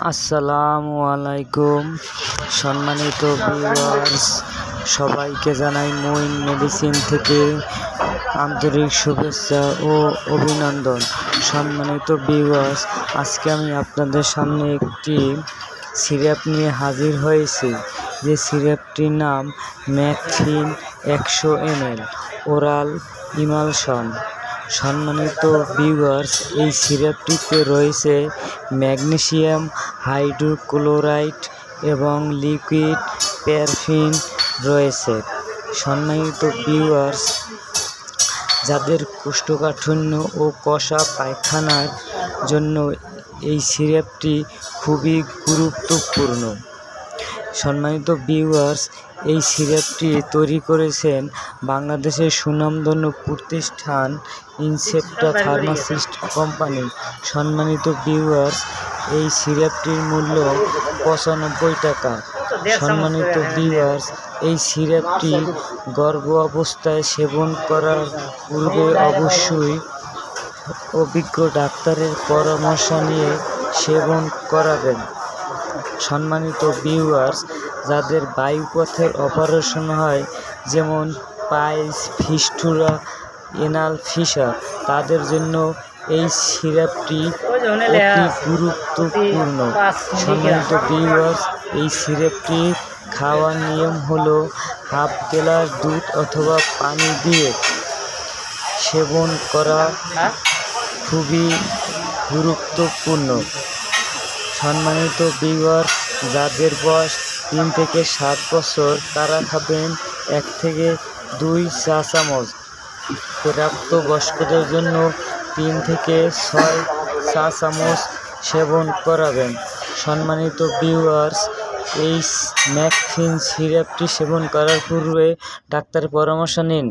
আসসালামু আলাইকুম সম্মানিত ভিউয়ার্স, সবাইকে জানাই মুইন মেডিসিন থেকে আন্তরিক শুভেচ্ছা ও অভিনন্দন। সম্মানিত ভিউয়ার্স, আজকে আমি আপনাদের সামনে একটি সিরাপ নিয়ে হাজির হয়েছি। যে সিরাপটির নাম ম্যাকফিন 100 ml ওরাল ইমালশন। সম্মানিত ভিউয়ার্স, এই সিরাপটিতে রয়েছে ম্যাগনেসিয়াম হাইড্রোক্লোরাইড এবং লিকুইড প্যারাফিন রয়েছে। সম্মানিত ভিউয়ার্স, যাদের কোষ্ঠকাঠিন্য ও কষা পায়খানার জন্য এই সিরাপটি খুবই গুরুত্বপূর্ণ। সম্মানিত ভিউয়ার্স, এই সিরাপটি তৈরি করেছেন বাংলাদেশের সুনামধন্য প্রতিষ্ঠান ইনসেপ্টা ফার্মাসিস্ট কোম্পানি। সম্মানিত ভিউয়ার্স, এই সিরাপটির মূল্য 95 টাকা। সম্মানিত ভিউয়ার্স, এই সিরাপটি গর্ভ অবস্থায় সেবন করার পূর্বে অবশ্যই অভিজ্ঞ ডাক্তারের পরামর্শ নিয়ে সেবন করাবেন। সম্মানিত ভিউয়ার্স, যাদের বায়ুপথের অপারেশন হয়, যেমন পাইলস, ফিস্টুলা, এনাল ফিসার, তাদের জন্য এই সিরাপটি অতি গুরুত্বপূর্ণ। সম্মানিত ভিউয়ার্স, এই সিরাপটি খাওয়ার নিয়ম হলো হাফ গ্লাস দুধ অথবা পানি দিয়ে সেবন করা খুবই গুরুত্বপূর্ণ। সম্মানিত ভিউয়ার্স, যাদের বয়স 3 থেকে 7 বছর, তারা খাবেন 1 থেকে 2 চা চামচ। প্রাপ্তবয়স্কদের জন্য 3 থেকে 6 চা চামচ সেবন করাবেন। সম্মানিত ভিউয়ার্স, এই ম্যাকফিন সিরাপটি সেবন করার পূর্বে ডাক্তারের পরামর্শ নিন।